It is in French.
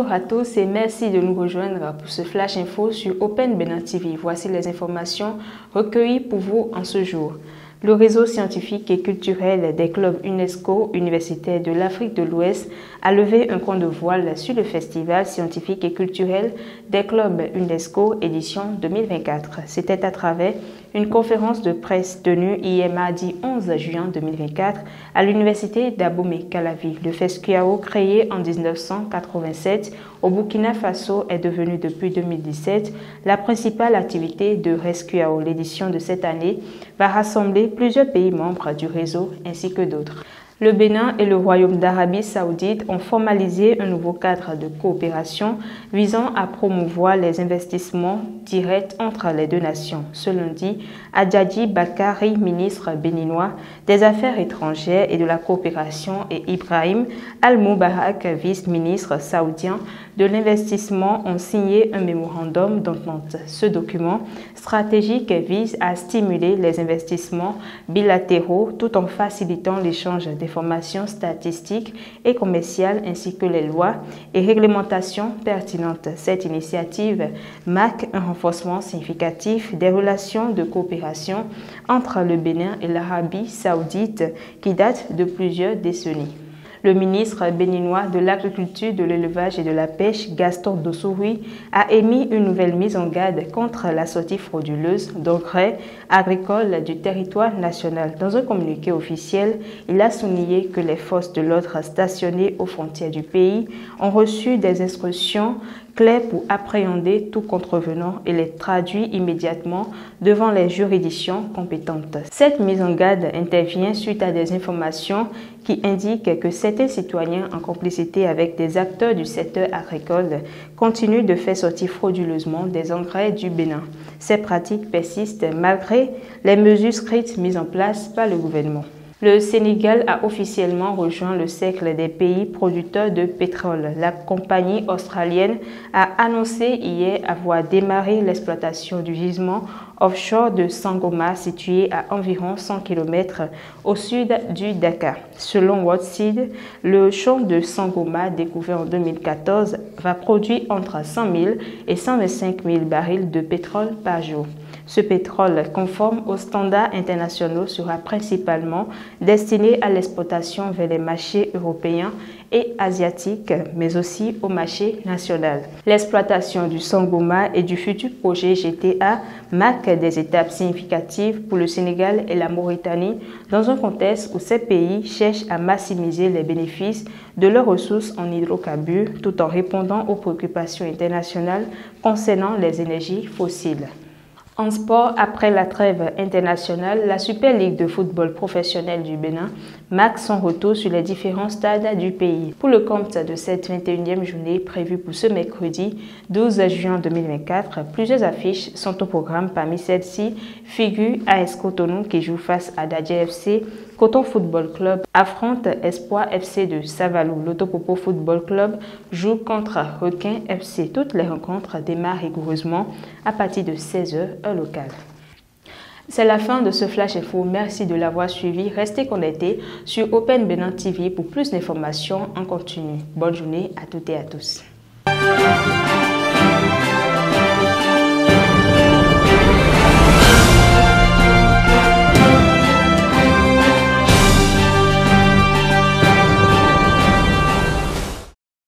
Bonjour à tous et merci de nous rejoindre pour ce Flash Info sur Open Bénin TV. Voici les informations recueillies pour vous en ce jour. Le réseau scientifique et culturel des clubs UNESCO universitaires de l'Afrique de l'Ouest a levé un point de voile sur le festival scientifique et culturel des clubs UNESCO édition 2024. C'était à travers une conférence de presse tenue hier mardi 11 juin 2024 à l'université d'Abomey-Calavi. Le FESCUAO, créé en 1987 au Burkina Faso, est devenu depuis 2017 la principale activité de FESCUAO. L'édition de cette année va rassembler plusieurs pays membres du réseau ainsi que d'autres. Le Bénin et le Royaume d'Arabie Saoudite ont formalisé un nouveau cadre de coopération visant à promouvoir les investissements directs entre les deux nations. Ce lundi, Adjadji Bakari, ministre béninois des Affaires étrangères et de la coopération, et Ibrahim Al-Moubarak, vice-ministre saoudien de l'investissement, ont signé un mémorandum d'entente. Ce document stratégique vise à stimuler les investissements bilatéraux tout en facilitant l'échange d'informations statistiques et commerciales ainsi que les lois et réglementations pertinentes. Cette initiative marque un renforcement significatif des relations de coopération entre le Bénin et l'Arabie saoudite qui date de plusieurs décennies. Le ministre béninois de l'Agriculture, de l'Élevage et de la Pêche, Gaston Dossouri, a émis une nouvelle mise en garde contre la sortie frauduleuse d'engrais agricoles du territoire national. Dans un communiqué officiel, il a souligné que les forces de l'ordre stationnées aux frontières du pays ont reçu des instructions claires pour appréhender tout contrevenant et les traduire immédiatement devant les juridictions compétentes. Cette mise en garde intervient suite à des informations qui indiquent que certains citoyens en complicité avec des acteurs du secteur agricole continuent de faire sortir frauduleusement des engrais du Bénin. Ces pratiques persistent malgré les mesures strictes mises en place par le gouvernement. Le Sénégal a officiellement rejoint le cercle des pays producteurs de pétrole. La compagnie australienne a annoncé hier avoir démarré l'exploitation du gisement offshore de Sangomar, situé à environ 100 km au sud du Dakar. Selon Woodside, le champ de Sangomar, découvert en 2014, va produire entre 100 000 et 125 000 barils de pétrole par jour. Ce pétrole, conforme aux standards internationaux, sera principalement destiné à l'exportation vers les marchés européens et asiatiques, mais aussi au marché national. L'exploitation du Sangomar et du futur projet GTA marque des étapes significatives pour le Sénégal et la Mauritanie dans un contexte où ces pays cherchent à maximiser les bénéfices de leurs ressources en hydrocarbures tout en répondant aux préoccupations internationales concernant les énergies fossiles. En sport, après la trêve internationale, la Super Ligue de football professionnel du Bénin marque son retour sur les différents stades du pays. Pour le compte de cette 21e journée prévue pour ce mercredi 12 juin 2024, plusieurs affiches sont au programme. Parmi celles-ci figure AS Cotonou qui joue face à Dadje FC, Coton Football Club affronte Espoir FC de Savalou. L'Autopopo Football Club joue contre Requin FC. Toutes les rencontres démarrent rigoureusement à partir de 16h heure locale. C'est la fin de ce Flash Info. Merci de l'avoir suivi. Restez connectés sur Open Bénin TV pour plus d'informations en continu. Bonne journée à toutes et à tous.